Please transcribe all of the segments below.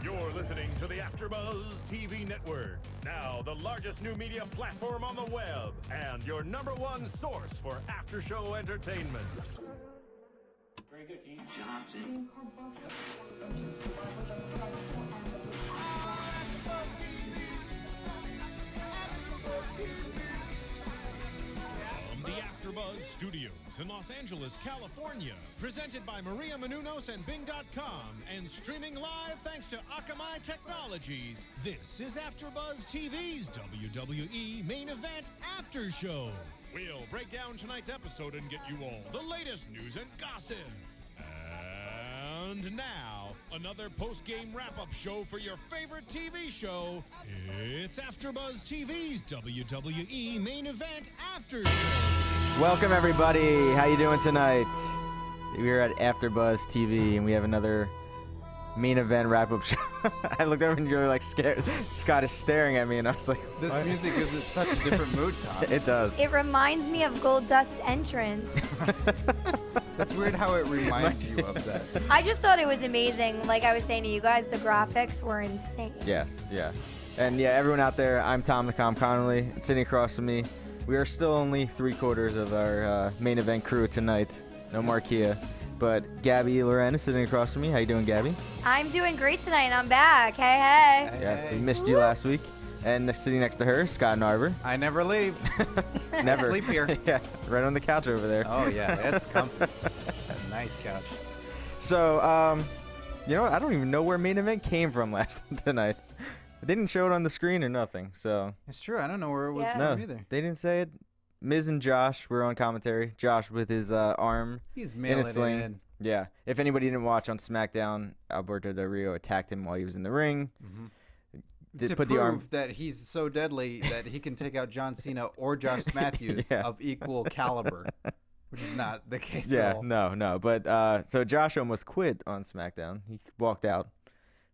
You're listening to the AfterBuzz TV network, now the largest new media platform on the web, and your #1 source for after-show entertainment. Very good, Keith. Johnson. From the AfterBuzz Studios in Los Angeles, California, presented by Maria Menounos and Bing.com, and streaming live thanks to Akamai Technologies, this is AfterBuzz TV's WWE Main Event After Show. We'll break down tonight's episode and get you all the latest news and gossip. And now, another post-game wrap-up show for your favorite TV show. It's AfterBuzz TV's WWE Main Event After Show. Welcome, everybody. How you doing tonight? We're at AfterBuzz TV, and we have another main event wrap-up show. I looked over and you're like scared. Scott is staring at me, and I was like, "This what? music gives it such a different mood, Tom." It does. It reminds me of Goldust's entrance. That's weird how it reminds you of that. I just thought it was amazing. Like I was saying to you guys, the graphics were insane. Yes, yeah. And yeah, everyone out there, I'm Tom Connolly. Sitting across from me, we are still only 3/4 of our main event crew tonight. No Marquia. But Gabby Loren is sitting across from me. How you doing, Gabby? I'm doing great tonight, and I'm back. Hey. Yes, we missed you last week. And sitting next to her, Scott Narver. I never leave. Never. I sleep here. Yeah, right on the couch over there. Oh yeah, it's comfy. A nice couch. So, you know what? I don't even know where main event came from last tonight. They didn't show it on the screen or nothing. So It's true. I don't know where it was no, from either. they didn't say it. Miz and Josh were on commentary. Josh with his arm He's in a mailing sling. it in. Yeah. If anybody didn't watch on SmackDown, Alberto Del Rio attacked him while he was in the ring. To Put prove the arm. that he's so deadly that he can take out John Cena or Josh Matthews Yeah. of equal caliber, which is not the case Yeah, at all. no. But so Josh almost quit on SmackDown. He walked out.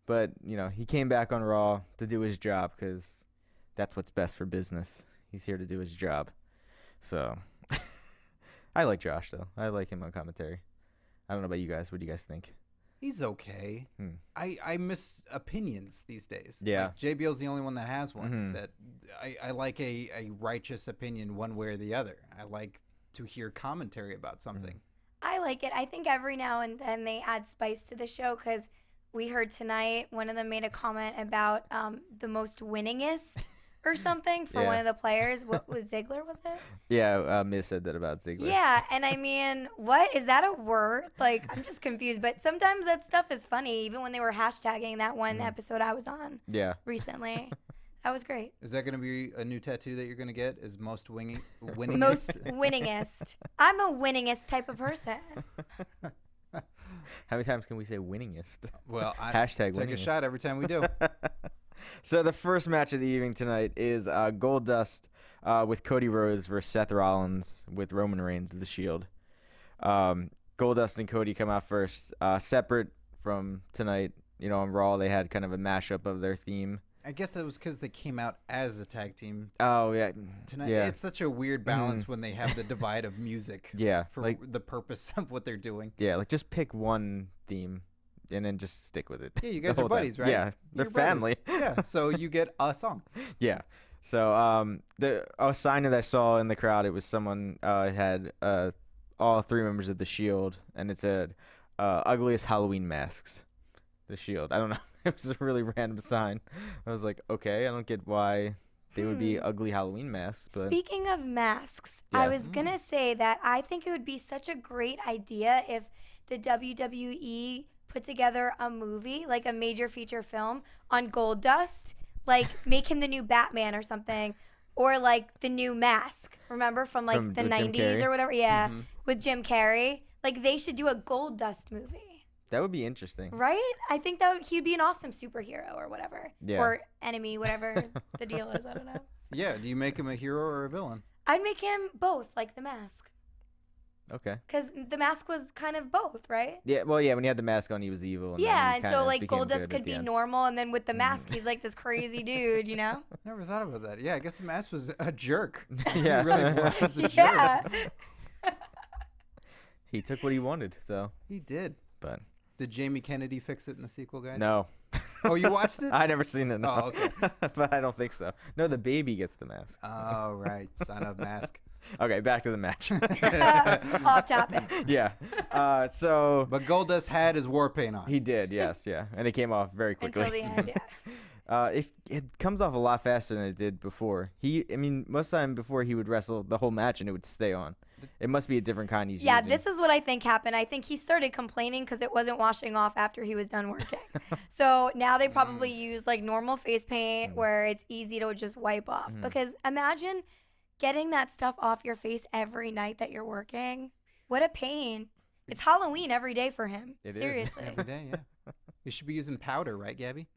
But, you know, he came back on Raw to do his job because that's what's best for business. He's here to do his job. So I like Josh, though. I like him on commentary. I don't know about you guys. What do you guys think? He's okay. I miss opinions these days. Yeah. Like JBL's the only one that has one. Mhm. That I like a righteous opinion one way or the other. I like to hear commentary about something. I like it. I think every now and then they add spice to the show because we heard tonight one of them made a comment about the most winningest or something for one of the players. What was Ziggler, was it? Yeah, Miz said that about Ziggler. Yeah, and I mean, what? Is that a word? Like, I'm just confused. But sometimes that stuff is funny, even when they were hashtagging that one episode I was on Yeah. recently. That was great. Is that going to be a new tattoo that you're going to get? Is most winning? Most winningest. I'm a winningest type of person. How many times can we say winningest? Well, I Hashtag take winningest. a shot every time we do. So the first match of the evening tonight is Goldust with Cody Rhodes versus Seth Rollins with Roman Reigns of the Shield. Goldust and Cody come out first, separate from tonight. You know, on Raw they had kind of a mashup of their theme. I guess it was because they came out as a tag team Oh yeah, tonight. yeah, It's such a weird balance when they have the divide of music yeah, for like the purpose of what they're doing. yeah, like just pick one theme and then just stick with it. Yeah, you the guys are whole time. buddies, right? Yeah, they're You're family. brothers. Yeah, so you get a song. Yeah. So the a sign that I saw in the crowd, it was someone had all 3 members of the Shield, and it said ugliest Halloween masks. The Shield. I don't know. It was a really random sign. I was like, okay, I don't get why they would be ugly Halloween masks, but Speaking of masks, I Yeah. was going to say that I think it would be such a great idea if the WWE put together a movie, like a major feature film on Goldust, like make him the new Batman or something, or like the new Mask. Remember from like From- the with Jim 90s Carrey? or whatever? Yeah, with Jim Carrey. Like they should do a Goldust movie. that would be interesting. Right? I think that he'd be an awesome superhero or whatever. Yeah. Or enemy, whatever the deal is. I don't know. Yeah, do you make him a hero or a villain? I'd make him both, like the Mask. Okay. Because the Mask was kind of both, right? Yeah. Well, yeah. When he had the mask on, he was evil. And Yeah, then he and so kinda like became good Goldust at could the be end. normal, and then with the mask, he's like this crazy dude, you know? Never thought about that. Yeah, I guess the mask was a jerk. Yeah. He really was a Yeah. jerk. He took what he wanted. So, He did. but Did Jamie Kennedy fix it in the sequel, guys? no. Oh, you watched it? I never seen it. No. Oh, okay. But I don't think so. No, the baby gets the mask. Oh, right. Son of mask. Okay, back to the match. Off topic. Yeah. So But Goldust had his war paint on. he did, yes, yeah, and it came off very quickly. Until the end, yeah. It comes off a lot faster than it did before. I mean, most of the time before he would wrestle the whole match and it would stay on. It must be a different kind he's Yeah, using. this is what I think happened. I think he started complaining because it wasn't washing off after he was done working. So now they probably use like normal face paint where it's easy to just wipe off. Because imagine getting that stuff off your face every night that you're working. What a pain. It's Halloween every day for him. It is. Seriously. Every day, yeah. You should be using powder, right, Gabby?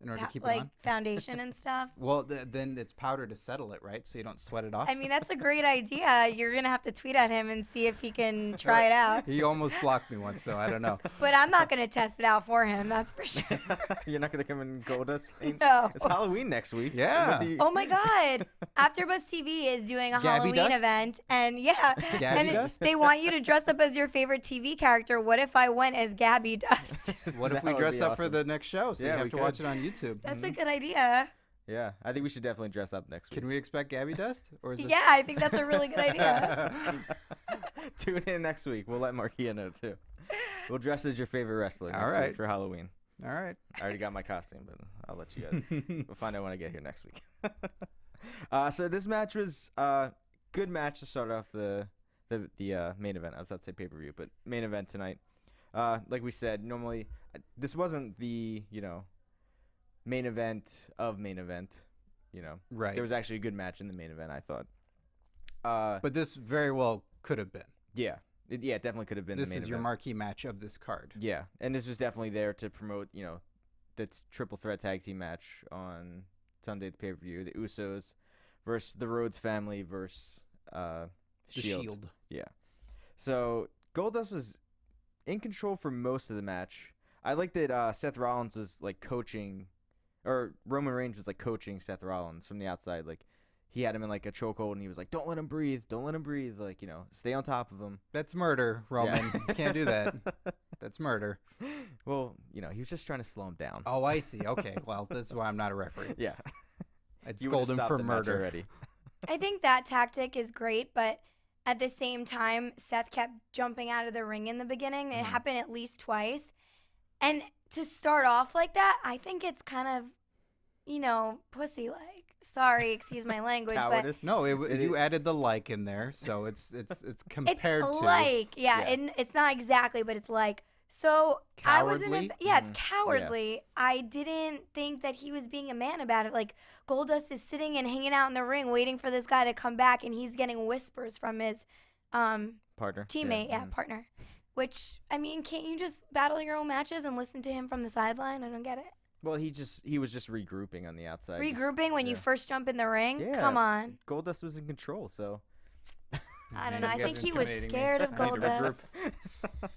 In order to keep it like on? foundation and stuff. Well, then it's powder to settle it, right? So you don't sweat it off. I mean, that's a great idea. You're going to have to tweet at him and see if he can try it out. He almost blocked me once, so I don't know. But I'm not going to test it out for him, that's for sure. You're not gonna come in Goldust paint? No. It's Halloween next week. Yeah. Oh my God. AfterBuzz TV is doing a Gabby Halloween Dust? event. And yeah. Gabby and Dust? they want you to dress up as your favorite TV character. What if I went as Gabby Dust? What if That we would dress be up for awesome. the next show? So Yeah, you have we to watch could. it on YouTube. That's a good idea. Yeah, I think we should definitely dress up next week. Can we expect Gabby Dust? Or is this... Yeah, I think that's a really good idea. Tune in next week. We'll let Marquia know too. We'll dress as your favorite wrestler next right. week for Halloween. All right. I already got my costume, but I'll let you guys. We'll find out when I get here next week. So this match was good match to start off the main event. I was about to say pay-per-view, but main event tonight. Like we said, normally this wasn't the main event of main event. Right. There was actually a good match in the main event, I thought. But this very well could have been. Yeah, it definitely could have been This the main is your event. marquee match of this card. Yeah, and this was definitely there to promote, the triple threat tag team match on Sunday at the pay-per-view. The Usos versus the Rhodes family versus The Shield. Shield. Yeah. So Goldust was in control for most of the match. I like that Seth Rollins was like coaching, or Roman Reigns was like coaching Seth Rollins from the outside. Like he had him in like a chokehold, and he was like, "Don't let him breathe. Don't let him breathe. Like stay on top of him." That's murder, Roman. Yeah. You can't do that. That's murder. Well, he was just trying to slow him down. Oh, I see. Okay. Well, this is why I'm not a referee. Yeah. I'd You scold would've him stopped for the match murder. already. I think that tactic is great, but at the same time, Seth kept jumping out of the ring in the beginning. It happened at least twice. And to start off like that, I think it's kind of, pussy-like. Sorry, excuse my language, but Cowardice. No, you added the like in there, so it's compared it's to. like, Yeah. and it's not exactly, but it's like. So I was Cowardly? it's cowardly. I didn't think that he was being a man about it. Like Goldust is sitting and hanging out in the ring, waiting for this guy to come back, and he's getting whispers from his Partner. teammate, Mhm. partner. Which can't you just battle your own matches and listen to him from the sideline? I don't get it. Well, he was just regrouping on the outside. Regrouping when you yeah. first jump in the ring? Yeah. Come on. Goldust was in control, so. I don't Man, know. I you guys think are he was intimidating me. scared of I need to regroup. Goldust.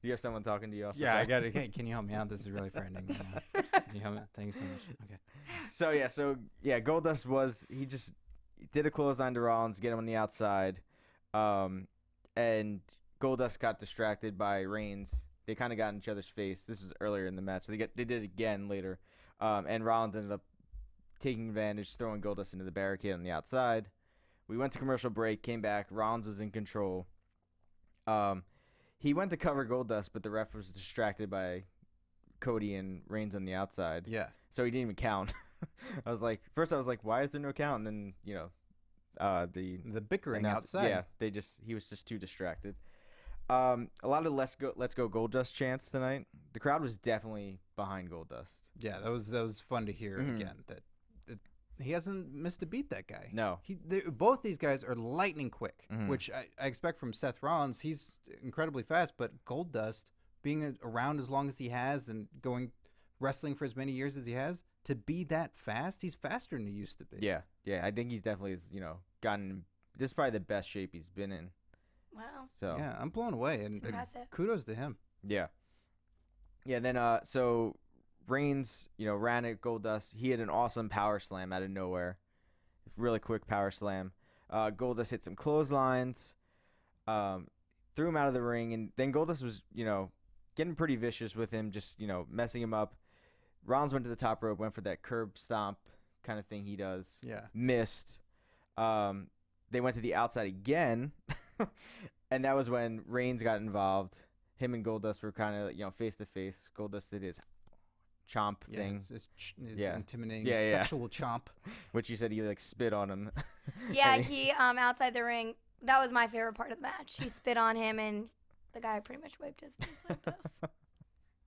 Do you have someone talking to you off the Yeah, I side? got it. Can you help me out? This is really frightening. Can you help me? Thank you so much. Okay. Goldust he just did a clothesline to Rollins, get him on the outside, and Goldust got distracted by Reigns. They kind of got in each other's face. This was earlier in the match. They did it again later, and Rollins ended up taking advantage, throwing Goldust into the barricade on the outside. We went to commercial break, came back. Rollins was in control. He went to cover Goldust, but the ref was distracted by Cody and Reigns on the outside. Yeah. So he didn't even count. First I was like, why is there no count? And then, The bickering announced- outside. Yeah, he was just too distracted. A lot of let's go Goldust chants tonight. The crowd was definitely behind Goldust. Yeah, that was fun to hear Mhm. again. That he hasn't missed a beat. That guy. No. Both these guys are lightning quick, Mhm. which I expect from Seth Rollins. He's incredibly fast, but Goldust, being around as long as he has and wrestling for as many years as he has, to be that fast, he's faster than he used to be. Yeah. I think he definitely has, gotten. This is probably the best shape he's been in. Wow. So Yeah, I'm blown away, and Impressive. kudos to him. Yeah. Then so Reigns, ran at Goldust. He had an awesome power slam out of nowhere. Really quick power slam. Goldust hit some clotheslines. Threw him out of the ring, and then Goldust was, getting pretty vicious with him, just, messing him up. Rollins went to the top rope, went for that curb stomp kind of thing he does. Yeah. Missed. They went to the outside again, and that was when Reigns got involved. Him and Goldust were kind of, face to face. Goldust did his chomp thing. His Yeah. intimidating Yeah, yeah. sexual chomp. Which you said he spit on him. Yeah, he outside the ring. That was my favorite part of the match. He spit on him, and the guy pretty much wiped his face like this.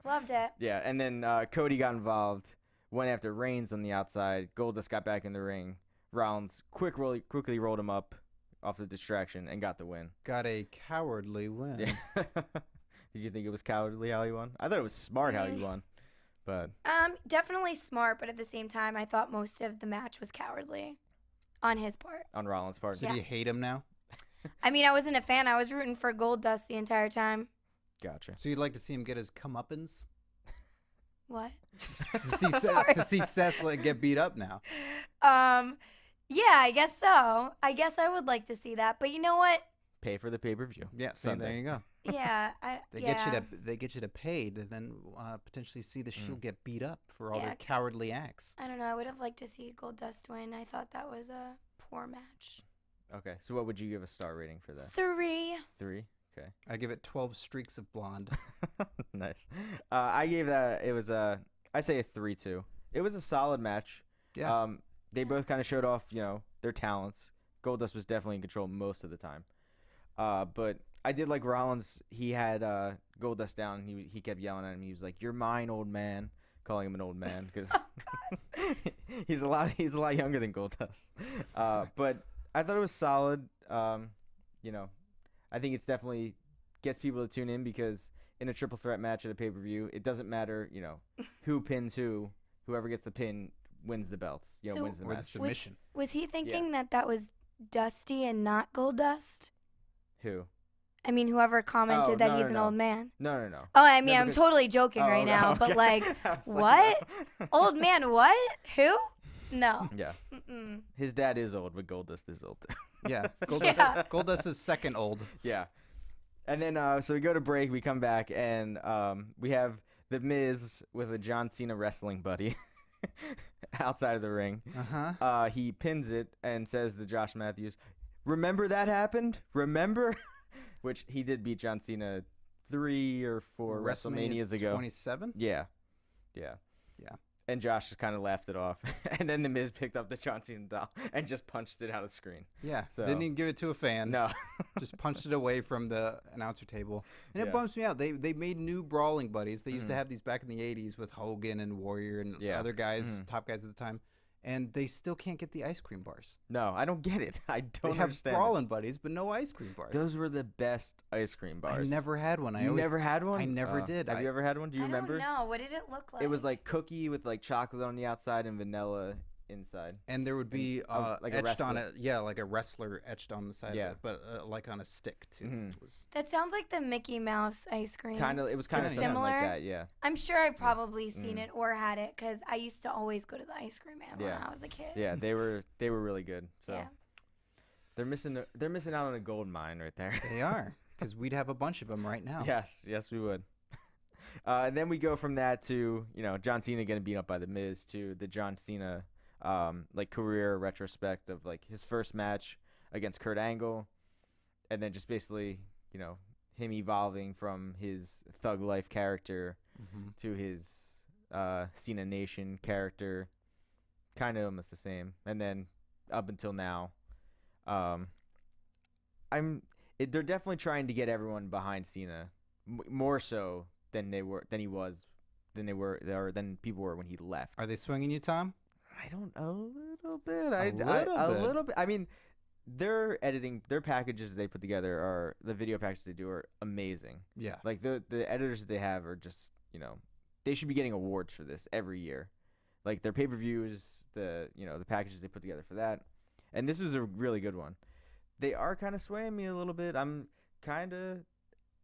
Loved it. Yeah, and then Cody got involved. Went after Reigns on the outside. Goldust got back in the ring. Rollins quickly rolled him up off the distraction and got the win. Got a cowardly win. Yeah. Did you think it was cowardly how he won? I thought it was smart how he won. But Definitely smart, but at the same time, I thought most of the match was cowardly on his part. on Rollins' part. So do you hate him now? I mean, I wasn't a fan. I was rooting for Goldust the entire time. Gotcha. So you'd like to see him get his comeuppance? What? to see Seth get beat up now. Yeah, I guess so. I guess I would like to see that. But you know what? Pay for the pay-per-view. Yeah, see, there you go. Yeah, They yeah. get you to pay to then potentially see the Shield get beat up for all Yeah. their cowardly acts. I don't know. I would have liked to see Goldust win. I thought that was a poor match. Okay, so what would you give a star rating for that? 3. 3? Okay. I give it 12 streaks of blonde. Nice. I gave that, I say a 3-2. It was a solid match. Yeah. They both kind of showed off, their talents. Goldust was definitely in control most of the time. But I did like Rollins. He had Goldust down. He kept yelling at him. He was like, "You're mine, old man," calling him an old man because he's a lot younger than Goldust. But I thought it was solid. I think it's definitely gets people to tune in because in a triple threat match at a pay-per-view, it doesn't matter, who pins who. Whoever gets the pin wins the belts. So- Wins the Or the match. submission. Was he thinking that was Dusty and not Goldust? Who? I mean, whoever commented Oh, that no, he's no, an no. old man. No. Oh, I mean, No, I'm because- totally joking Oh, right now, okay. but like, I was what? no. Old man, what? Who? No. Yeah. Mm-mm. His dad is old, but Goldust is old too. Yeah. Yeah. Goldust is second old. Yeah. And then so we go to break, we come back, and we have The Miz with a John Cena wrestling buddy outside of the ring. Uh-huh. He pins it and says to Josh Matthews, "Remember that happened? Remember?" Which he did beat John Cena 3 or 4 WrestleManias ago. 27? Yeah. And Josh just kind of laughed it off. And then The Miz picked up the John Cena doll and just punched it out of screen. Yeah. So- Didn't even give it to a fan. No. Just punched it away from the announcer table. And Yeah. it bumps me out. They made new brawling buddies. They used to have these back in the 80s with Hogan and Warrior and Yeah. other guys, Mhm. top guys at the time. And they still can't get the ice cream bars. No, I don't get it. I They don't have understand. it. brawling buddies, but no ice cream bars. Those were the best ice cream I bars. never had one. You never had one? I never did. Have you ever had one? Do you I remember? don't know. What did it look like? It was like cookie with like chocolate on the outside and vanilla inside. And there would be like a etched on wrestler. it. Yeah, like a wrestler etched on the side Yeah. of it, but like on a stick, too. Mhm. It was, That sounds like the Mickey Mouse ice cream. It was kind of Kinda something like similar? that, yeah. I'm sure I've probably seen Mm. it or had it because I used to always go to the ice cream man when Yeah. I was a kid. Yeah, they were really good. So Yeah. they're missing out on a gold mine right there. they are, because we'd have a bunch of them right now. Yes, we would. And then we go from that to, John Cena getting beat up by The Miz to the John Cena like career retrospect of like his first match against Kurt Angle, and then just basically, him evolving from his Thug Life character Mhm. to his Cena Nation character, kind of almost the same. And then up until now, they're definitely trying to get everyone behind Cena, more so than people were when he left. Are they swinging you, Tom? I don't know, a little bit. A little bit. I mean, their packages they put together the video packages they do are amazing. Yeah. Like the editors that they have are just, they should be getting awards for this every year. Like their pay-per-views, the packages they put together for that. And this was a really good one. They are kind of swaying me a little bit. I'm kind of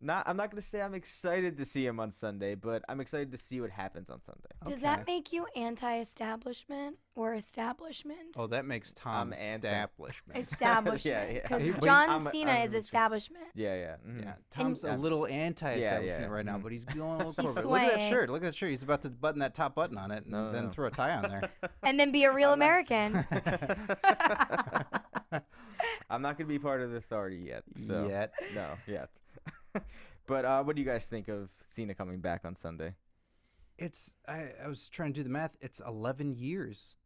I'm not gonna say I'm excited to see him on Sunday, but I'm excited to see what happens on Sunday. Does that make you anti-establishment or establishment? Oh, that makes Tom establishment. Establishment. Yeah. Because But John Cena is I'm- establishment. Yeah. Yeah, Tom's a little anti-establishment right now, but he's going a little corporate. Look at that swaying. shirt. Look at that shirt. He's about to button that top button on it and then throw a tie on there. And then be a real American. I'm not gonna be part of the authority yet. So. Yet. No, yet. But what do you guys think of Cena coming back on Sunday? I was trying to do the math. It's 11 years,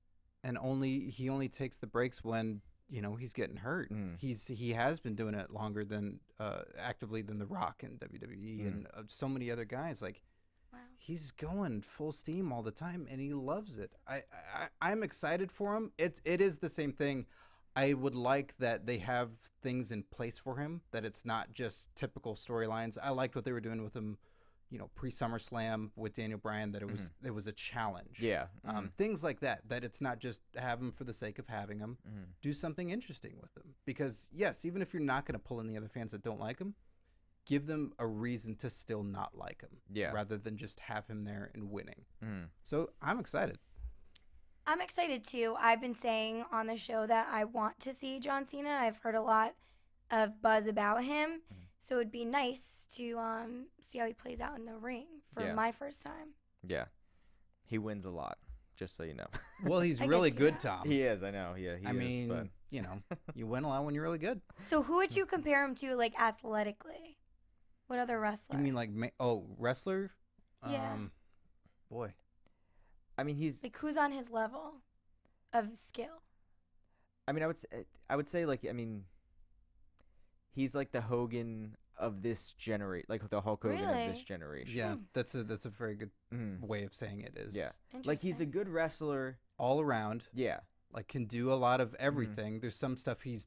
and he only takes the breaks when he's getting hurt. He has been doing it longer than actively than The Rock and WWE and so many other guys. Like, Wow. he's going full steam all the time, and he loves it. I'm excited for him. It is the same thing. I would like that they have things in place for him, that it's not just typical storylines. I liked what they were doing with him, pre-SummerSlam with Daniel Bryan, that it was a challenge. Yeah. Things like that it's not just have him for the sake of having him. Do something interesting with him. Because, yes, even if you're not going to pull in the other fans that don't like him, give them a reason to still not like him. Yeah. Rather than just have him there and winning. So I'm excited. I'm excited too. I've been saying on the show that I want to see John Cena. I've heard a lot of buzz about him. So it'd be nice to see how he plays out in the ring for my first time. Yeah. He wins a lot, just so you know. Well, he's I really can see good, that. Tom. He is, I know. Yeah, he I is. mean, But you win a lot when you're really good. So who would you compare him to, like, athletically? What other wrestler? You mean like wrestler? Yeah. Boy. I mean, he's. Like, who's on his level of skill? I mean, I would say like, I mean, he's like the Hogan of this generation, like the Hulk Hogan Really? of this generation. Yeah, that's a very good way of saying it. Is Yeah. Like, he's a Interesting. good wrestler. all around. Yeah. Like, can do a lot of everything. There's some stuff he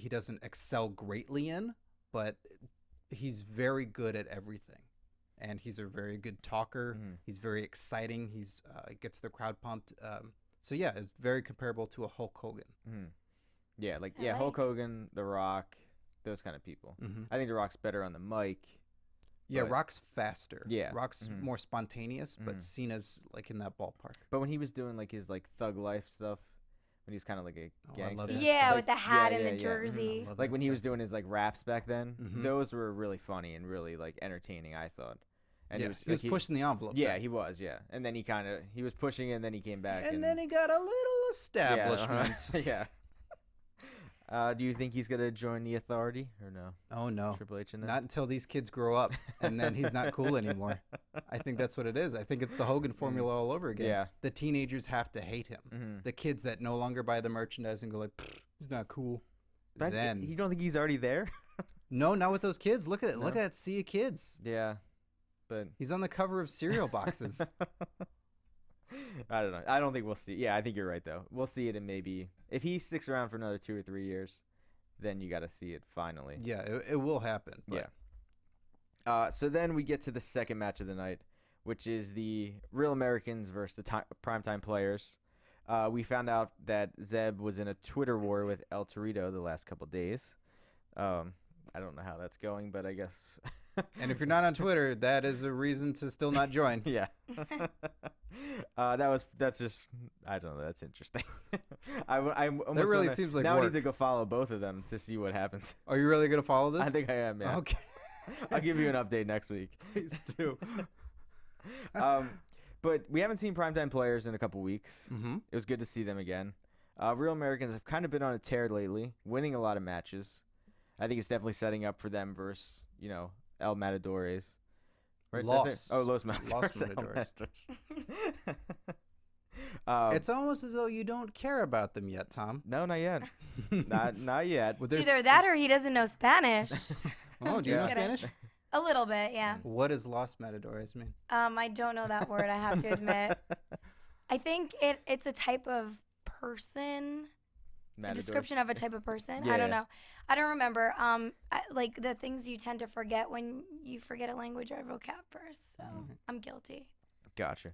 doesn't excel greatly in, but he's very good at everything. And he's a very good talker. He's very exciting. He's gets the crowd pumped. So yeah, it's very comparable to a Hulk Hogan. Yeah, like I Hulk like. Hogan, The Rock, those kind of people. I think The Rock's better on the mic. Yeah, But- Rock's faster. Yeah. Rock's more spontaneous, but Cena's like in that ballpark. But when he was doing like his like thug life stuff, when he was kind of like a Oh, I gangster. love that Yeah, Like, with the hat yeah, and yeah, the yeah. jersey. Like when he was doing his like raps back then, Mhm. those were really funny and really like entertaining, I thought. And Yeah, he was pushing the envelope. Yeah, there. he was. Yeah, and then he was pushing it, and then he came back. And then he got a little establishment. Yeah. Do you think he's gonna join the Authority or no? Oh no, Triple H in that? not until these kids grow up, and then he's not cool anymore. I think that's what it is. I think it's the Hogan formula all over again. Yeah. The teenagers have to hate him. The kids that no longer buy the merchandise and go like, "Pfft, he's not cool. But then you don't think he's already there? no, not with those kids. Look at it. Look No. at that sea of kids. Yeah, but He's on the cover of cereal boxes. I don't know. I don't think we'll see. Yeah, I think you're right though. We'll see it in maybe if he sticks around for another 2 or 3 years, then you got to see it finally. Yeah, it will happen. But Yeah. So then we get to the second match of the night, which is the Real Americans versus the Primetime Players. We found out that Zeb was in a Twitter war with El Torito the last couple days. I don't know how that's going, but I guess. And if you're not on Twitter, that is a reason to still not join. Yeah. That's just, I don't know. That's interesting. I almost really wanna- seems like now I work. need to go follow both of them to see what happens. Are you really gonna follow this? I think I am. Yeah. Okay. I'll give you an update next week. Please do. But we haven't seen Primetime Players in a couple weeks. Mm-hmm. It was good to see them again. Real Americans have kind of been on a tear lately, winning a lot of matches. I think it's definitely setting up for them versus, El Matadores. Right? That's it? Oh, Los Matadores. El Matadores. Matadores. It's almost as though you don't care about them yet, Tom. No, not yet. not yet. Well, It's either that or he doesn't know Spanish. Oh, do you know Just kidding. Spanish? A little bit, yeah. What does Los Matadores mean? I don't know that word, I have to admit. I think it's a type of person. The Matador. description of a type of person. Yeah, I don't yeah. know. I don't remember. Like the things you tend to forget when you forget a language or a vocab first. So I'm guilty. Gotcha.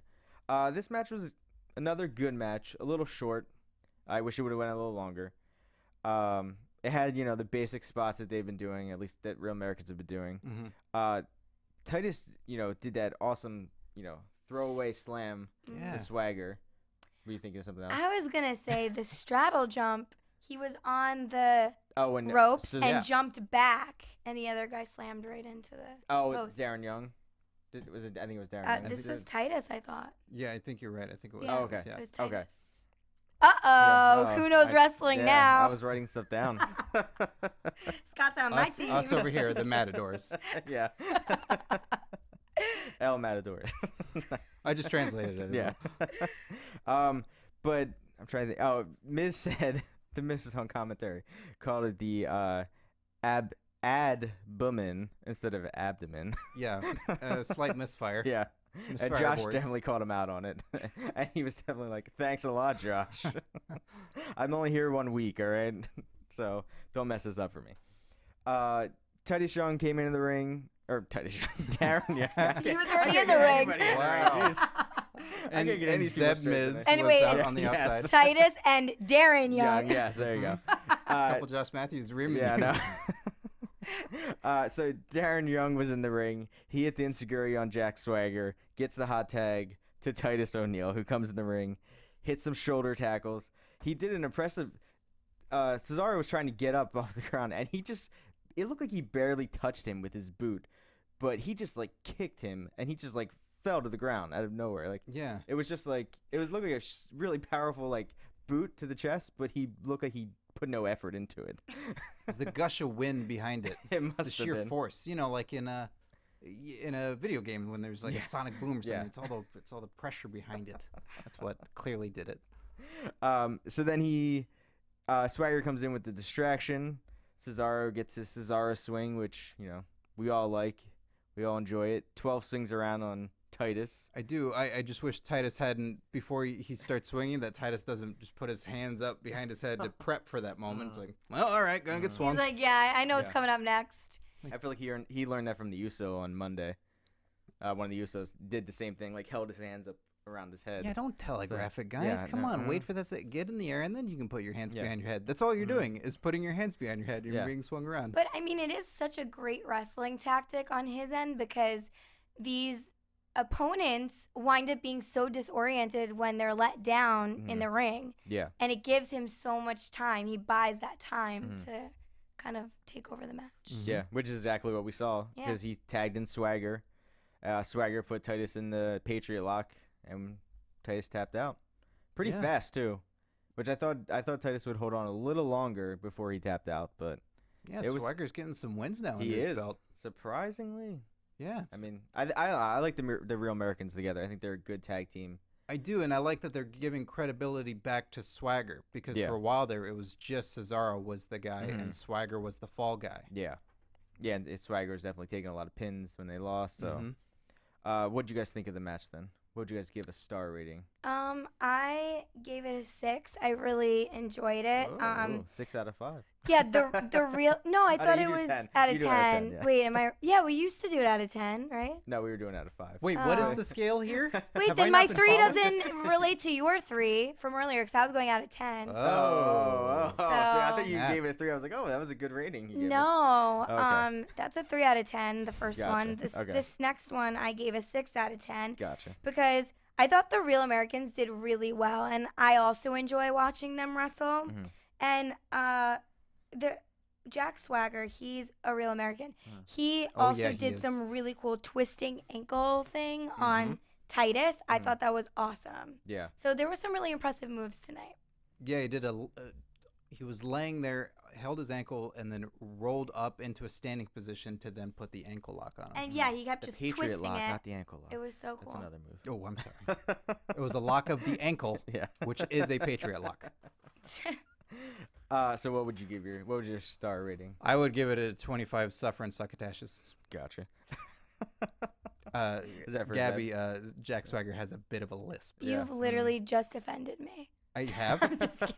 This match was another good match. A little short. I wish it would have went a little longer. it had the basic spots that they've been doing, at least that Real Americans have been doing. Mm-hmm. Titus, did that awesome, throwaway slam Yeah. to Swagger. Were you thinking of something else? I was gonna say the straddle jump. He was on the And ropes so, and jumped back, and the other guy slammed right into the post. Darren Young. Was it? I think it was Darren. Young. This was Titus, I thought. Yeah, I think you're right. I think it was. Yeah, Oh, okay. Yeah. It was Okay. Titus. Uh-oh, Yeah, who knows wrestling now? I was writing stuff down. Scott's on my team. Us over here, the Matadors. Yeah. El Matador. I just translated it. Yeah. But I'm trying to think. Oh, Miz said, the Miz is on commentary, called it the adbumin instead of abdomen. Yeah, slight misfire. Yeah. And Misfire Josh boards. definitely called him out on it. And he was definitely like, thanks a lot, Josh. I'm only here 1 week, all right? So don't mess this up for me. Titus Young came into the ring. Or Titus Young. Darren, yeah. He was already in the ring. Wow. And And Zeb Miz Anyway, was out on the yes. outside. Titus and Darren Young. Yes, there you go. Couple Josh Matthews reaming. Yeah, no. So Darren Young was in the ring. He hit the Insecurity on Jack Swagger, gets the hot tag to Titus O'Neil, who comes in the ring, hits some shoulder tackles. He did an impressive. Cesaro was trying to get up off the ground, and it looked like he barely touched him with his boot, but he just like kicked him, and he just like fell to the ground out of nowhere. Like, Yeah. it was just like it was looking like a really powerful like boot to the chest, but he looked like he put no effort into it. It's the gush of wind behind it. It It's must the have sheer been. force. Like in a video game when there's like a sonic boom or something. Yeah. It's all the pressure behind it. That's what clearly did it. So then Swagger comes in with the distraction. Cesaro gets his Cesaro swing, which we all like. We all enjoy it. 12 swings around on Titus. I do. I just wish Titus hadn't, before he starts swinging, that Titus doesn't just put his hands up behind his head to prep for that moment. It's like, well, all right, gonna get swung. He's like, yeah, I know what's Yeah. coming up next. I feel like he learned that from the Uso on Monday. One of the Usos did the same thing, like held his hands up around his head. Yeah, don't telegraph it, guys. yeah, Come no, on, no. wait for that. Get in the air, and then you can put your hands Yeah. behind your head. That's all you're doing is putting your hands behind your head. You're Yeah. being swung around. But I mean, it is such a great wrestling tactic on his end because these opponents wind up being so disoriented when they're let down in the ring, Yeah. and it gives him so much time. He buys that time to kind of take over the match. Yeah, which is exactly what we saw Yeah. because he tagged in Swagger. Swagger put Titus in the Patriot lock, and Titus tapped out pretty Yeah. fast too, which I thought Titus would hold on a little longer before he tapped out, but Yeah, it was- Swagger's getting some wins now. he under his is belt. surprisingly. Yeah, I mean, I like the Real Americans together. I think they're a good tag team. I do, and I like that they're giving credibility back to Swagger because Yeah. for a while there it was just Cesaro was the guy and Swagger was the fall guy. Yeah, and Swagger's definitely taking a lot of pins when they lost. So, Mhm. what'd you guys think of the match then? What'd you guys give a star rating? I gave it a 6. I really enjoyed it. Oh, 6 out of 5. Yeah, the real no, I no, thought you it do was 10. out You of do it out of 10. 10, yeah. Wait, am I? Yeah, we used to do it out of 10, right? No, we were doing it out of 5. Wait, what is Oh. the scale here? Wait, Have I then not my been 3 following? doesn't relate to your 3 from earlier because I was going out of 10. Oh, so I thought you Snap. gave it a 3. I was like, oh, that was a good rating. You gave it. No, Okay. that's a 3 out of 10. The first one. Gotcha. This Okay. this next one I gave a 6 out of 10 Gotcha. because I thought the Real Americans did really well, and I also enjoy watching them wrestle. Mhm. And the Jack Swagger, he's a Real American. He Oh, also yeah, he did is. some really cool twisting ankle thing on Titus. I thought that was awesome. Yeah. So there were some really impressive moves tonight. Yeah, he did he was laying there, held his ankle, and then rolled up into a standing position to then put the ankle lock on him. And yeah, he kept The just Patriot twisting lock, it. not the ankle lock. It was so That's cool. another move. Oh, I'm sorry. It was a lock of the ankle, Yeah. which is a Patriot lock. So what would you give what was your star rating? I would give it a 25 suffering succotashes. Gotcha. Uh, Is that for Gabby, Jack Swagger has a bit of a lisp. You've literally just offended me. I have. I'm just kidding.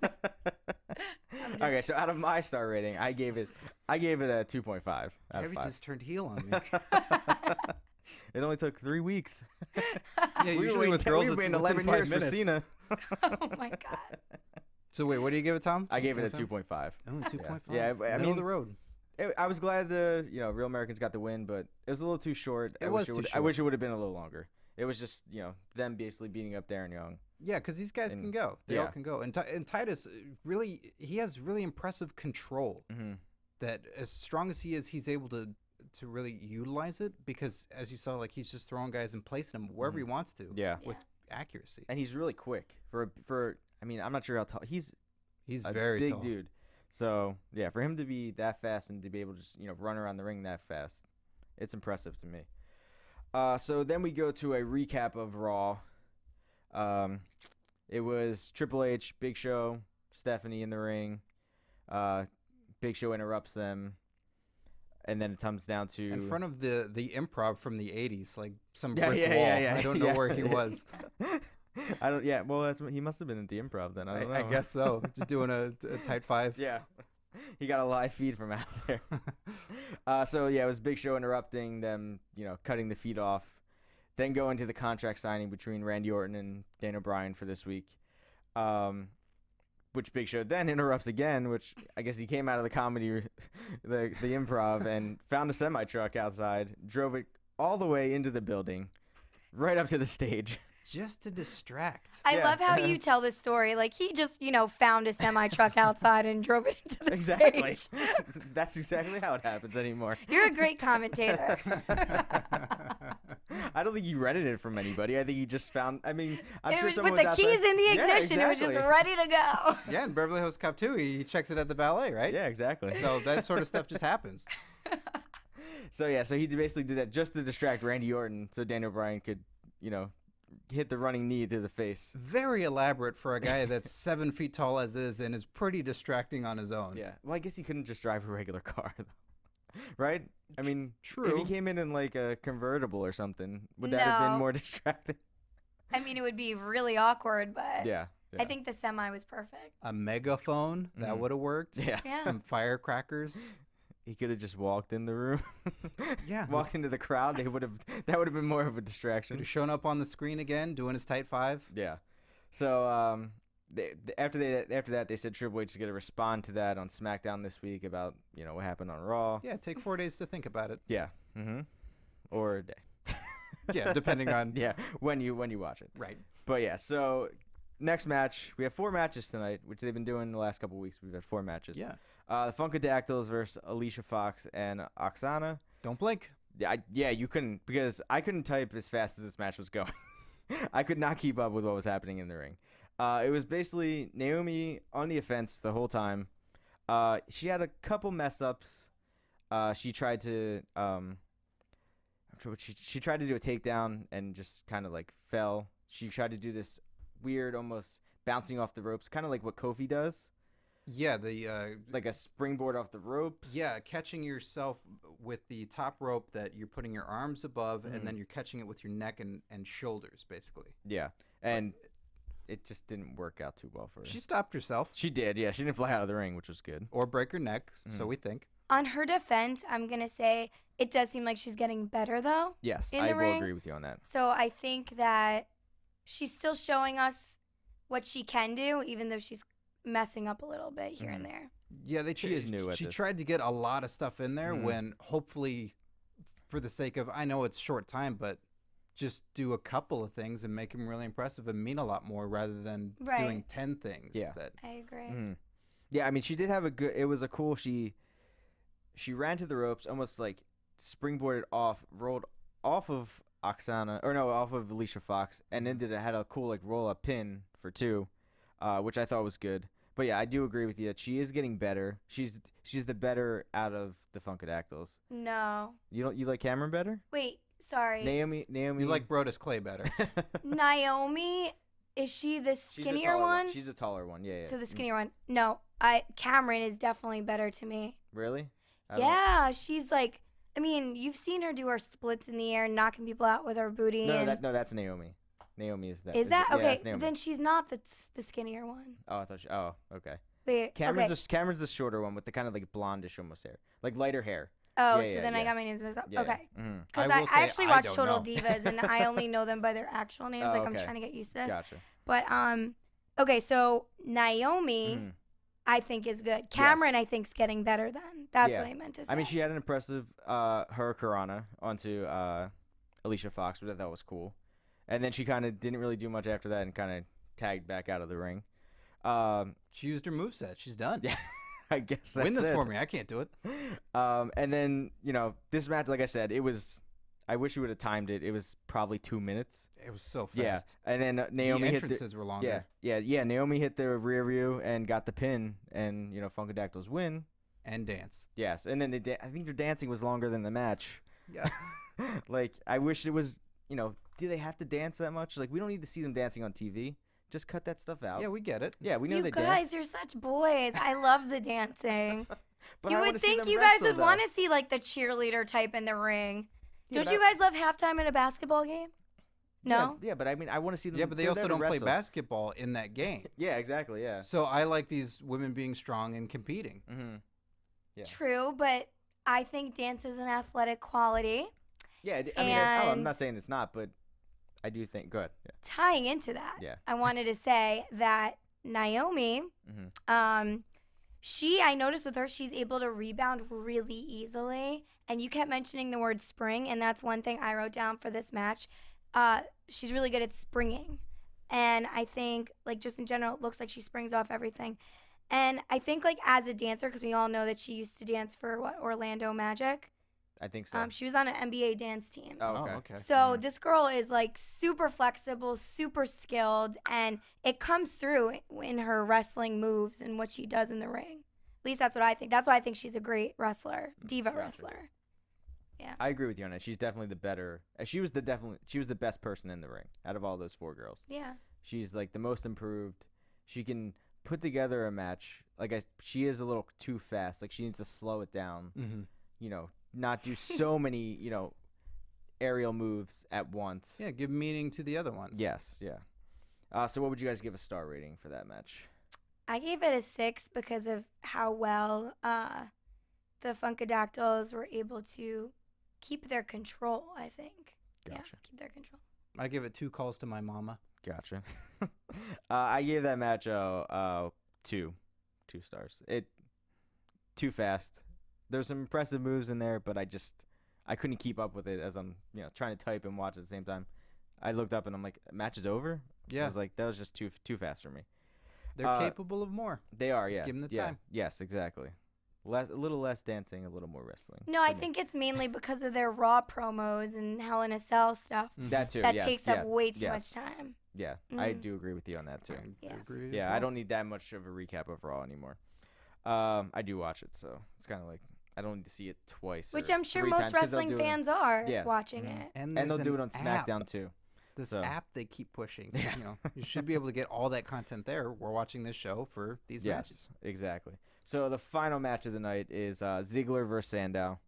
I'm just Okay, so out of my star rating, I gave it a 2.5 out of Gabby 5. just turned heel on me. It only took 3 weeks. Yeah, usually with girls we it's waiting within 11 5 years minutes. for Cena. oh my god. So wait, what do you give it, Tom? I gave it a 2.5. Oh, 2.5. Yeah, I Middle mean, of the road. I was glad the Real Americans got the win, but it was a little too short. It was too short. I wish it would have been a little longer. It was just them basically beating up Darren Young. Yeah, because these guys can go. They all can go. And Titus really, he has really impressive control. Mm-hmm. That as strong as he is, he's able to really utilize it because, as you saw, like he's just throwing guys and placing them wherever he wants to. Yeah. With accuracy. And he's really quick for. I mean, I'm not sure how tall he's a very big tall. dude. So yeah, for him to be that fast and to be able to just run around the ring that fast, it's impressive to me. So then we go to a recap of Raw. It was Triple H, Big Show, Stephanie in the ring. Big Show interrupts them, and then it comes down to in front of the improv from the 80s, like some Yeah, brick yeah, wall. yeah, yeah, I don't know yeah. where he was. I don't. Yeah, well, he must have been at the improv then. I don't know. I guess so. Just doing a tight five. Yeah, he got a live feed from out there. So yeah, it was Big Show interrupting them, cutting the feed off. Then go into the contract signing between Randy Orton and Daniel Bryan for this week, which Big Show then interrupts again, which I guess he came out of the comedy, the improv, and found a semi-truck outside, drove it all the way into the building, right up to the stage. Just to distract. I love how you tell this story. Like, he just, found a semi-truck outside and drove it into the Exactly. stage. That's exactly how it happens anymore. You're a great commentator. I don't think he rented it from anybody. I think he just found. I mean, I'm It sure was someone with the was keys outside. in the Yeah, ignition. It was just exactly. ready to go. Yeah, in Beverly Hills Cop 2, he checks it at the valet, right? Yeah, exactly. So that sort of stuff just happens. So he basically did that just to distract Randy Orton, so Daniel Bryan could, hit the running knee to the face. Very elaborate for a guy that's 7 feet tall as is and is pretty distracting on his own. Yeah. Well, I guess he couldn't just drive a regular car, though. Right? I mean, True. If he came in like a convertible or something, would that have been No. more distracting? I mean, it would be really awkward, but Yeah. I think the semi was perfect. A megaphone, that Mhm. would have worked. Yeah. Yeah. Some firecrackers. He could have just walked in the room. Yeah. Walked into the crowd. That would have been more of a Could distraction. have shown up on the screen again, doing his tight five. Yeah. So after that they said Triple H is gonna respond to that on SmackDown this week about what happened on Raw. Yeah, take 4 days to think about it. Yeah. Mm-hmm. Or a day. Yeah, depending on. Yeah. When you watch it. Right. But yeah. So next match, we have 4 matches tonight, which they've been doing the last couple weeks. We've had 4 matches. Yeah. The Funkadactyls versus Alicia Fox and Oksana. Don't blink. Yeah, you couldn't, because I couldn't type as fast as this match was going. I could not keep up with what was happening in the ring. It was basically Naomi on the offense the whole time. She had a couple mess ups. She tried to she tried to do a takedown and just kind of like fell. She tried to do this weird, almost bouncing off the ropes, kind of like what Kofi does. Yeah, the Like a springboard off the ropes. yeah, catching yourself with the top rope that you're putting your arms above, Mhm. and then you're catching it with your neck and shoulders, basically. Yeah. And it just didn't work out too well for her. She stopped herself, She did, yeah. She didn't fly out of the ring, which was good. or break her neck, so Mhm. we think. On her defense, I'm going to say it does seem like she's getting better, though. Yes, In I the will ring? agree with you on that. So I think that she's still showing us what she can do, even though she's messing up a little bit here and there. Yeah, She is new at She this. tried to get a lot of stuff in there Mhm. when hopefully, for the sake of, I know it's short time, but just do a couple of things and make them really impressive and mean a lot more rather than Right. doing 10 things. Yeah. That I agree. Mhm. Yeah, I mean, she did have a good. It was a cool. She ran to the ropes, almost like springboarded off, rolled off of Oksana, or no, off of Alicia Fox, and then had a cool like roll up pin for 2, which I thought was good. But yeah, I do agree with you that she is getting better. She's the better out of the Funkadactyls. No. You like Cameron better? Wait, sorry. Naomi. you like Brodus Clay better. Naomi, is she the She's a skinnier taller one? She's a taller one. Yeah. So the Mm. skinnier one. No, Cameron is definitely better to me. Really? I don't- Yeah, she's like, I mean, you've seen her do her splits in the air, knocking people out with her booty. No, and that's Naomi. Naomi is that. is that yeah, okay? that's Naomi. Then she's not the skinnier one. Oh, I thought. Oh, okay. Wait, Cameron's okay. Cameron's the shorter one with the kind of like blondish almost hair, like lighter hair. Oh, yeah, so yeah, then I yeah. got my names mixed up. Yeah. Okay. Mm-hmm. Because I will I say actually I watch don't Total know. Divas, and I only know them by their actual names. Oh, like, I'm okay. trying to get used to this. Gotcha. But Okay, so Naomi, Mhm. I think is good. Cameron, I think, is getting better then. That's Yeah. what I meant to say. I mean, she had an impressive Hurricanrana onto Alicia Fox, which I thought was cool. And then she kind of didn't really do much after that and kind of tagged back out of the ring. She used her moveset. She's done. Yeah, I guess that's Win this it. for me. I can't do it. And then, this match, like I said, I wish we would have timed it. It was probably 2 minutes. It was so fast. Yeah. And then Naomi the hit entrances were longer. Yeah. Naomi hit the rear view and got the pin, and Funkadactyls win. And dance. Yes, and then I think their dancing was longer than the match. Yeah. Like, I wish it was. Do they have to dance that much? Like, we don't need to see them dancing on TV. Just cut that stuff out. Yeah, we get it. Yeah, we know you they guys, dance. you're such boys. I love the dancing. But You I wanna would see think them you guys wrestle, would though. want to see like the cheerleader type in the ring. Yeah, Don't you guys love halftime in a basketball game? No. Yeah, but I mean, I want to see them. Yeah, but they they're also there to don't play wrestle. basketball in that game. Yeah, exactly. Yeah. So I like these women being strong and competing. Mm-hmm. Yeah. True, but I think dance is an athletic quality. Yeah. I mean, I'm And- not saying it's not, but I do think. Go ahead. Yeah. Tying into that, Yeah. I wanted to say that Naomi, Mm-hmm. I noticed with her, she's able to rebound really easily. And you kept mentioning the word spring, and that's one thing I wrote down for this match. She's really good at springing. And I think, like, just in general, it looks like she springs off everything. And I think, like, as a dancer, because we all know that she used to dance for, Orlando Magic. I think so. She was on an NBA dance team. Oh, okay. So this girl is like super flexible, super skilled, and it comes through in her wrestling moves and what she does in the ring. At least that's what I think. That's why I think she's a great wrestler, diva wrestler. Yeah. I agree with you on that. She's definitely the better. She was the best person in the ring out of all those 4 girls. Yeah. She's like the most improved. She can put together a match. Like she is a little too fast. Like she needs to slow it down. Mm-hmm. Not do so many, aerial moves at once. Yeah, give meaning to the other ones. Yes, yeah. So what would you guys give a star rating for that match? I gave it a 6 because of how well the Funkadactyls were able to keep their control, I think. Gotcha. Yeah, keep their control. I give it 2 calls to my mama. Gotcha. I gave that match 2 stars. It too fast. There's some impressive moves in there, but I couldn't keep up with it as I'm trying to type and watch at the same time. I looked up and I'm like, match is over? Yeah. I was like, that was just too fast for me. They're capable of more. They are, Just yeah. give 'em the yeah. time. Yes, exactly. A little less dancing, a little more wrestling. No, I think it's mainly because of their Raw promos and Hell in a Cell stuff. That too. That yes, takes yeah, up way too yes. much time. Yeah, I Mm. do agree with you on that too. I Yeah. agree. as Yeah, I well. don't need that much of a recap of Raw anymore. I do watch it, so it's kind of like I don't need to see it twice. Which or I'm sure 3 most times 'cause they'll wrestling do it- fans are Yeah. watching Mhm. it. And there's they'll do it an on app. SmackDown too. This So- app they keep pushing. Yeah. You should be able to get all that content there. We're watching this show for these Yes, matches. exactly. So the final match of the night is Ziggler versus Sandow.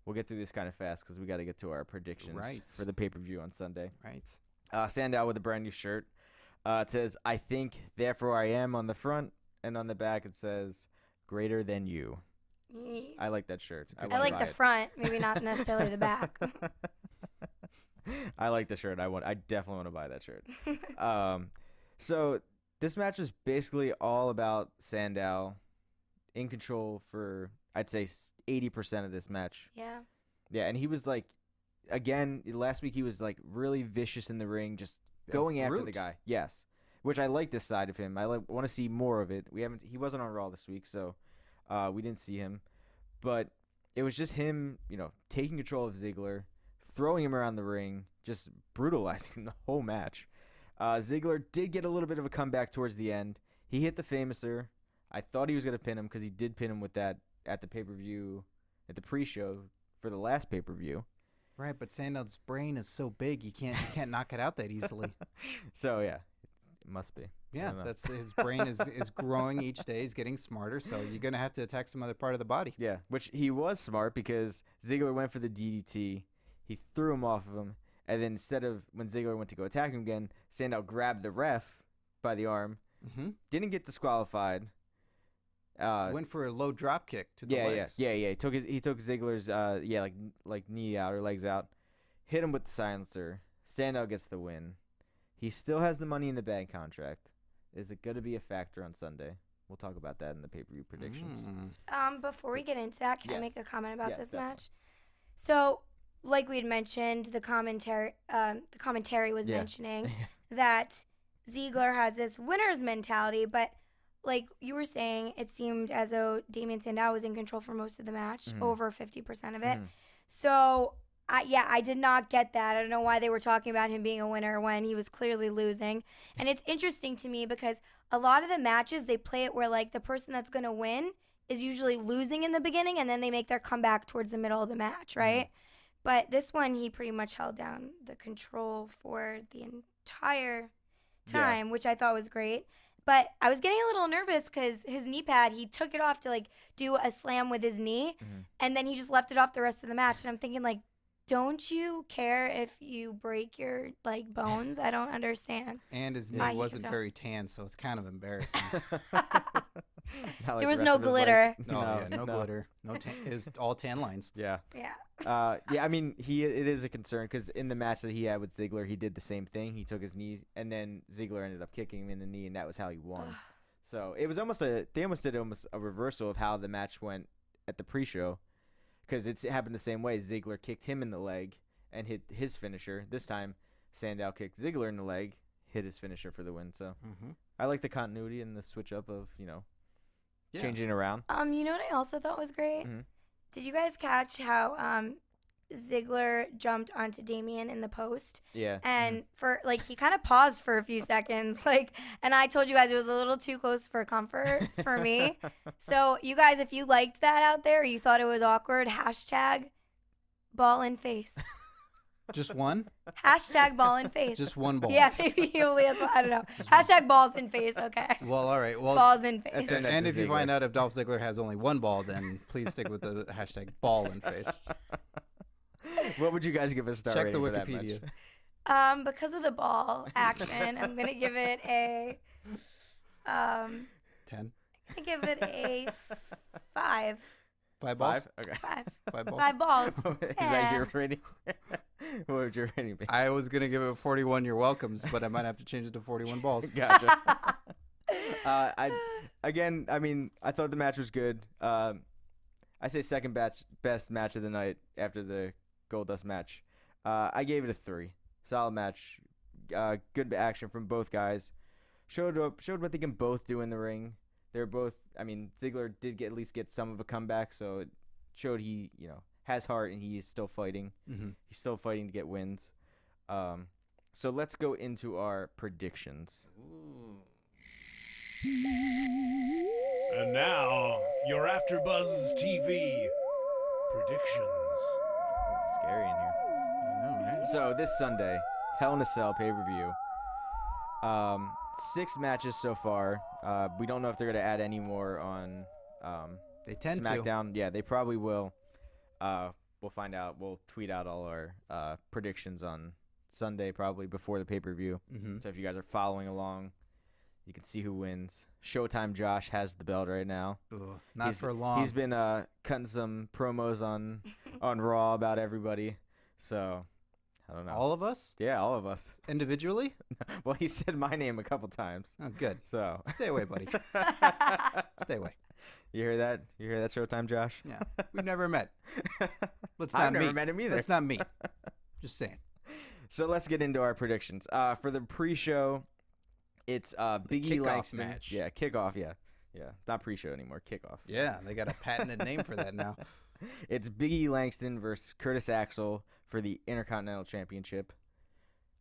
We'll get through this kind of fast because we got to get to our predictions Right. for the pay-per-view on Sunday. Right. Sandow with a brand new shirt. It says, "I think, therefore I am" on the front, and on the back it says, "Greater than you." I like that shirt. I wanna like buy the it. front, maybe not necessarily the back. I like the shirt. I definitely want to buy that shirt. So this match is basically all about Sandow in control for, I'd say, 80% of this match. Yeah. Yeah, and he was like, again, last week he was like really vicious in the ring, just Yeah, going after the brute. guy. Yes, which I like this side of him. I want to see more of it. He wasn't on Raw this week, so we didn't see him. But it was just him, taking control of Ziggler, throwing him around the ring, just brutalizing the whole match. Ziggler did get a little bit of a comeback towards the end. He hit the Famouser. I thought he was going to pin him because he did pin him with that at the pay-per-view, at the pre-show for the last pay-per-view. Right, but Sandow's brain is so big, you can't knock it out that easily. So, yeah, it must be. I Yeah, don't know. that's his brain is growing each day. He's getting smarter, so you're gonna have to attack some other part of the body. Yeah, which he was smart because Ziggler went for the DDT. He threw him off of him. And then instead of when Ziggler went to go attack him again, Sandow grabbed the ref by the arm. Mm-hmm. Didn't get disqualified. Went for a low drop kick to the legs. Yeah. He took Ziggler's like knee out or legs out, hit him with the silencer. Sandow gets the win. He still has the Money in the Bank contract. Is it going to be a factor on Sunday? We'll talk about that in the pay-per-view predictions. Before we get into that, can I Yes. make a comment about Yes, this definitely. match? So, like we had mentioned, the commentary was Yeah. mentioning that Ziggler has this winner's mentality, but like you were saying, it seemed as though Damien Sandow was in control for most of the match, over 50% of it. So, I did not get that. I don't know why they were talking about him being a winner when he was clearly losing. And it's interesting to me because a lot of the matches, they play it where like the person that's going to win is usually losing in the beginning and then they make their comeback towards the middle of the match, right? But this one, he pretty much held down the control for the entire time, which I thought was great. But I was getting a little nervous because his knee pad, he took it off to like do a slam with his knee, and then he just left it off the rest of the match. And I'm thinking like, don't you care if you break your like bones? I don't understand. And his Yeah. knee He wasn't kept very tan, so it's kind of embarrassing. Not like There was the no rest of his life. glitter. No, yeah, no glitter, no tan. It was all tan lines. Yeah. Yeah. Yeah, I mean, it is a concern because in the match that he had with Ziggler, he did the same thing. He took his knee, and then Ziggler ended up kicking him in the knee, and that was how he won. So it was they almost did a reversal of how the match went at the pre-show, because it happened the same way. Ziggler kicked him in the leg and hit his finisher. This time, Sandow kicked Ziggler in the leg, hit his finisher for the win. So I like the continuity and the switch up of changing it around. You know what I also thought was great? Did you guys catch how Ziggler jumped onto Damien in the post? Yeah. And for like he kind of paused for a few seconds, and I told you guys it was a little too close for comfort for me. So you guys, if you liked that out there, or you thought it was awkward, hashtag ball in face. Just one? Hashtag ball in face. Just one ball. Yeah, maybe he only has one. I don't know. Hashtag balls in face. Okay. Well, all right. Well, Balls in face. That's and to if you Ziggler. find out if Dolph Ziggler has only one ball, then please stick with the hashtag ball in face. What would you guys give a star Check the rating for that match? Wikipedia. Because of the ball action, I'm gonna give it a 10. I'm gonna give it a 5. 5 balls? Okay. 5. 5 balls? 5 balls. Is that your rating? What would your rating be? I was going to give it 41 you're welcomes, but I might have to change it to 41 balls. Gotcha. I mean, I thought the match was good. I say second best match of the night after the Goldust match. I gave it a 3. Solid match. Good action from both guys. Showed what they can both do in the ring. They're both. I mean, Ziggler did at least get some of a comeback, so it showed he has heart and he is still fighting. He's still fighting to get wins. So let's go into our predictions. And now, your AfterBuzz TV predictions. It's scary in here. I know, right? So this Sunday, Hell in a Cell pay-per-view. 6 matches so far. We don't know if they're going to add any more on They tend SmackDown. Yeah, they probably will. We'll find out. We'll tweet out all our predictions on Sunday, probably before the pay-per-view. So if you guys are following along, you can see who wins. Showtime Josh has the belt right now. to. Not for long. He's been cutting some promos on Raw about everybody. So I don't know. All of us? Yeah, all of us. Individually? Well, he said my name a couple times. Oh, good. So Stay away, buddy. Stay away. you hear that? You hear that, Showtime Josh? Yeah. We've never met. Let's not I've never meet. met him either. Let's not meet. Just saying. So let's get into our predictions. For the pre-show, it's Big E kickoff Langston. match. Yeah, kickoff. Yeah. Not pre-show anymore. Kickoff. Yeah, they got a patented name for that now. It's Big E Langston versus Curtis Axel for the Intercontinental Championship.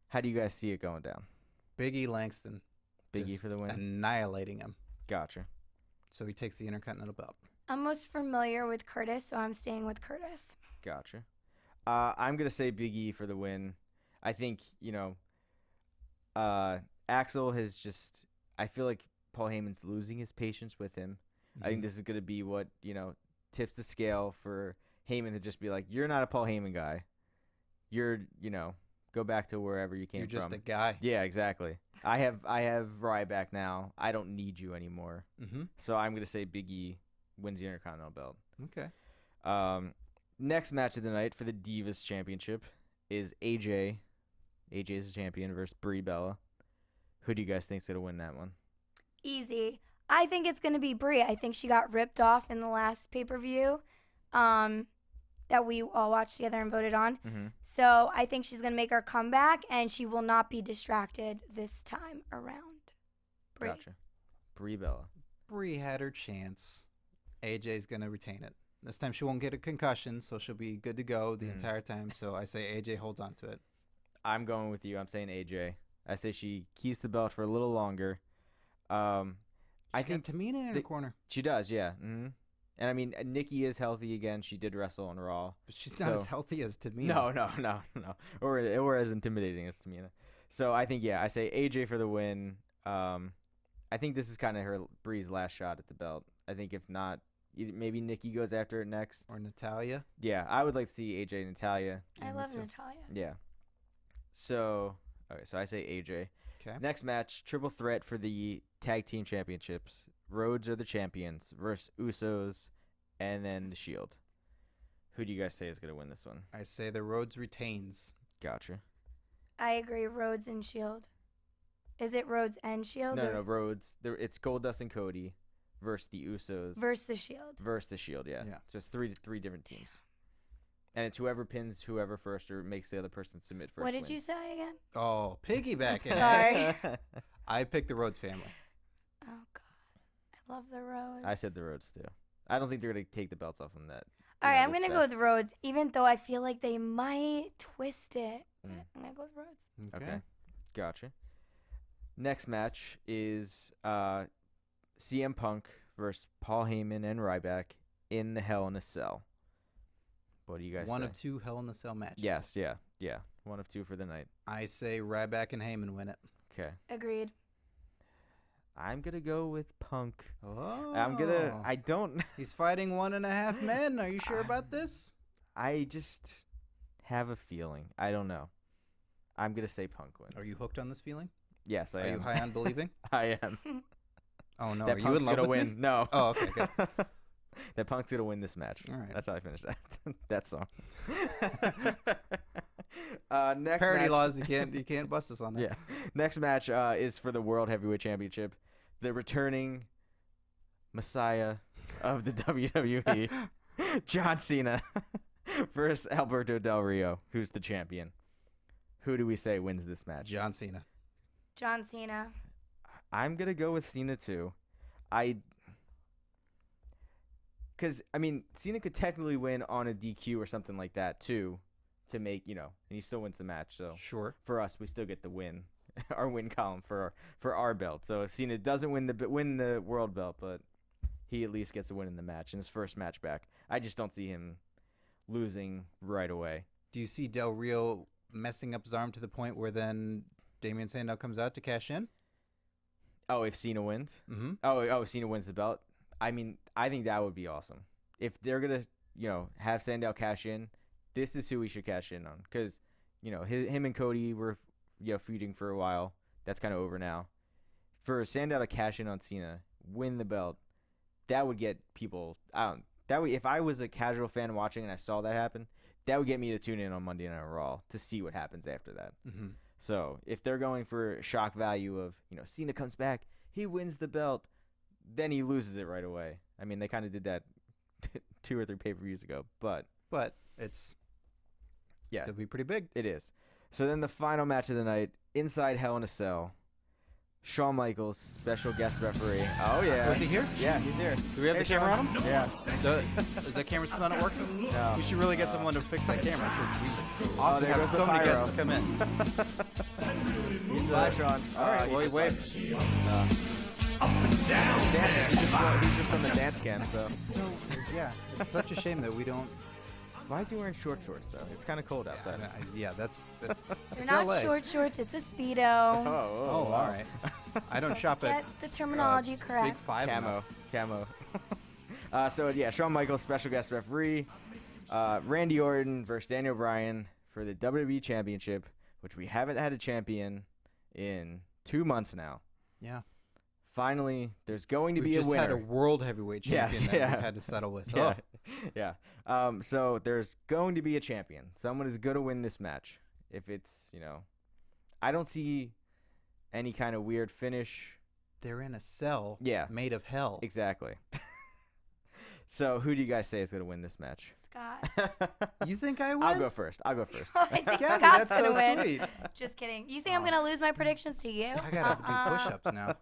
How do you guys see it going down? Big E Langston. Big E just for the win. Annihilating him. Gotcha. So he takes the Intercontinental belt. I'm most familiar with Curtis, so I'm staying with Curtis. Gotcha. I'm gonna say Big E for the win. I think Axel has just. I feel like Paul Heyman's losing his patience with him. I think this is gonna be what tips the scale for Heyman to just be like, "You're not a Paul Heyman guy. You're go back to wherever you came You're from." just a guy. Yeah, exactly. I have Ryback now. I don't need you anymore. So I'm gonna say Big E wins the Intercontinental belt. Okay. Next match of the night for the Divas Championship is AJ. AJ is the champion versus Brie Bella. Who do you guys think's gonna win that one? Easy. I think it's going to be Brie. I think she got ripped off in the last pay-per-view that we all watched together and voted on. Mm-hmm. So I think she's going to make her comeback, and she will not be distracted this time around. Brie. Gotcha. Brie Bella. Brie had her chance. AJ's going to retain it. This time she won't get a concussion, so she'll be good to go the entire time. So I say AJ holds on to it. I'm going with you. I'm saying AJ. I say she keeps the belt for a little longer. I think Tamina in the corner. she does, yeah. Mm-hmm. And I mean, Nikki is healthy again. She did wrestle on Raw. But she's not as healthy as Tamina. No. Or as intimidating as Tamina. So I think, I say AJ for the win. I think this is kind of her Brie's last shot at the belt. I think if not, maybe Nikki goes after it next. Or Natalya. Yeah, I would like to see AJ and Natalya. I love Natalya. Yeah. So, okay, so I say AJ. Okay. Next match, triple threat for the tag team championships. Rhodes are the champions versus Usos and then the Shield. Who do you guys say is going to win this one? I say the Rhodes retains. Gotcha. I agree. Rhodes and Shield. Is it Rhodes and Shield? No, Rhodes. It's Goldust and Cody versus the Usos. Versus the Shield. Versus the Shield, yeah. Yeah. So it's three different teams. And it's whoever pins whoever first or makes the other person submit first. What did wins. you say again? Oh, piggybacking. Sorry. I picked the Rhodes family. Oh, God. I love the Rhodes. I said the Rhodes, too. I don't think they're going to take the belts off on that. All right, I'm going to go with Rhodes, even though I feel like they might twist it. But I'm going to go with Rhodes. Okay. Gotcha. Next match is CM Punk versus Paul Heyman and Ryback in the Hell in a Cell. What do you guys say? One of two Hell in a Cell matches. Yes, yeah. One of two for the night. I say Ryback and Heyman win it. Okay. Agreed. I'm going to go with Punk. Oh. I don't. He's fighting 1.5 men. Are you sure about this? I just have a feeling. I don't know. I'm going to say Punk wins. Are you hooked on this feeling? Yes, I am. Are you high on believing? I am. Oh, no. That Are you Punk's in love gonna with win. me? No. Oh, okay, good. That Punk's going to win this match. All right. That's how I finished that song. Next Parody match, laws, you can't bust us on that. Yeah. Next match is for the World Heavyweight Championship. The returning Messiah of the WWE, John Cena, versus Alberto Del Rio, who's the champion. Who do we say wins this match? John Cena. John Cena. I'm going to go with Cena, too. Because, I mean, Cena could technically win on a DQ or something like that, too, to make, and he still wins the match. So Sure. for us, we still get the win, our win column for our belt. So Cena doesn't win the world belt, but he at least gets a win in the match, in his first match back. I just don't see him losing right away. Do you see Del Rio messing up his arm to the point where then Damian Sandow comes out to cash in? Oh, if Cena wins? Mm-hmm. Oh, Cena wins the belt? I mean, I think that would be awesome. If they're going to, have Sandow cash in, this is who we should cash in on. Because, him and Cody were, feuding for a while. That's kind of over now. For Sandow to cash in on Cena, win the belt, that would get people, if I was a casual fan watching and I saw that happen, that would get me to tune in on Monday Night Raw to see what happens after that. Mm-hmm. So if they're going for shock value of, Cena comes back, he wins the belt, then he loses it right away. I mean, they kind of did that 2 or 3 pay-per-views ago, but it's yeah, still be pretty big. it is. So then the final match of the night, inside Hell in a Cell, Shawn Michaels, special guest referee. Oh, yeah. Was he here? Yeah, he's here. Do we have the camera on him? Yeah. Is that camera still not working? No. We should really get someone to fix that camera because we often there have goes the so many pyro. guests come in. Bye, Shawn. All right, well, wait. He's just on the dance cam, so. Yeah, it's such a shame that we don't. Why is he wearing short shorts, though? It's kind of cold outside. Yeah, that's They're it's not LA. short shorts. It's a Speedo. Oh, wow. all right. I don't shop at Get the terminology Big correct. Five. Camo. enough. Shawn Michaels, special guest referee. Randy Orton versus Daniel Bryan for the WWE Championship, which we haven't had a champion in 2 months now. Yeah. Finally, there's going to We've be a just winner. had a world heavyweight Yes, champion that yeah. we've had to settle with. Yeah, Oh. yeah. So there's going to be a champion. Someone is going to win this match. If it's, I don't see any kind of weird finish they're in a cell Yeah. made of hell. Exactly. So who do you guys say is going to win this match? Scott. You think I win? I'll go first. I think Gabby, Scott's that's gonna so win. sweet. Just kidding. You think I'm gonna lose my predictions to you? I gotta do push-ups now.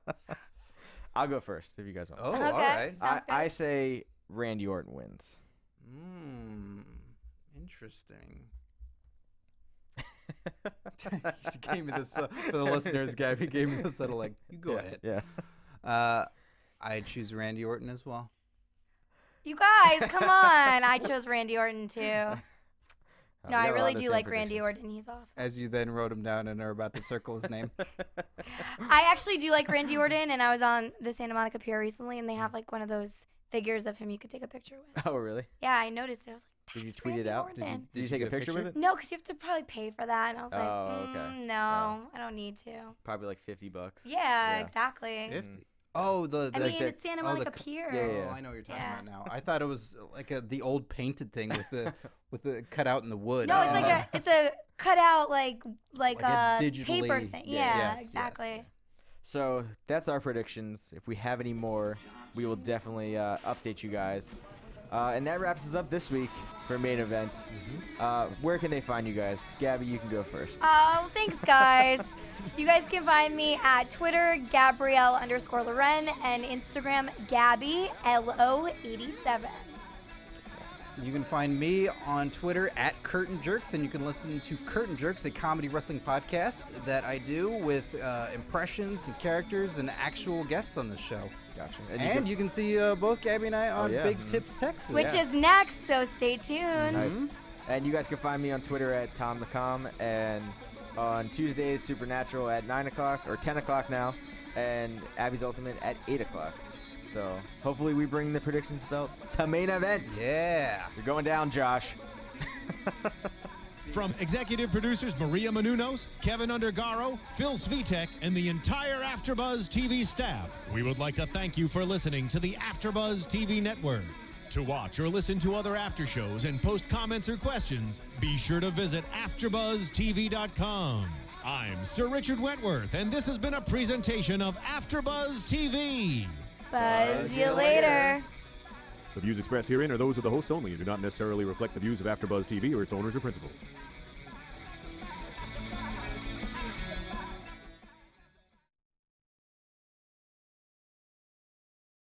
I'll go first if you guys want. Oh, Okay. all right. Sounds good. I say Randy Orton wins. Interesting. You gave me this for the listeners, Gabby gave me this little like, you go ahead. Yeah. I choose Randy Orton as well. You guys, come on. I chose Randy Orton too. No, I really do like Randy Orton. He's awesome. As you then wrote him down and are about to circle his name. I actually do like Randy Orton, and I was on the Santa Monica Pier recently, and they have like one of those figures of him you could take a picture with. Oh, really? Yeah, I noticed it. I was like, Did you "That's tweet it Randy out? Orton." Did you take a picture with it? No, because you have to probably pay for that, and I was like, Oh, okay. no, I don't need to. Probably like $50. Yeah, exactly. 50. Oh, I mean, it's Santa Monica Pier. Yeah. Oh, I know what you're talking Yeah. about now. I thought it was like the old painted thing with the cut out in the wood. No, it's like it's a cutout like Like a a digitally- paper thing. yeah, Yeah, yes, exactly. So that's our predictions. If we have any more, we will definitely update you guys. And that wraps us up this week for Main Event. Where can they find you guys? Gabby, you can go first. Oh, thanks, guys. You guys can find me at Twitter, Gabrielle_Loren, and Instagram, GabbyLO87. You can find me on Twitter at Curtain Jerks, and you can listen to Curtain Jerks, a comedy wrestling podcast that I do with impressions and characters and actual guests on the show. Gotcha. And you can see both Gabby and I on yeah. Big Tips Texas. Which is next, so stay tuned. Nice. And you guys can find me on Twitter at TomTheCom, and on Tuesdays, Supernatural at 9 o'clock, or 10 o'clock now, and Abby's Ultimate at 8 o'clock. So hopefully we bring the predictions belt to Main Event. Yeah. You're going down, Josh. From executive producers Maria Menounos, Kevin Undergaro, Phil Svitek, and the entire AfterBuzz TV staff, we would like to thank you for listening to the AfterBuzz TV network. To watch or listen to other after shows and post comments or questions, be sure to visit AfterBuzzTV.com. I'm Sir Richard Wentworth, and this has been a presentation of AfterBuzz TV. Buzz you later. The views expressed herein are those of the hosts only and do not necessarily reflect the views of AfterBuzz TV or its owners or principals.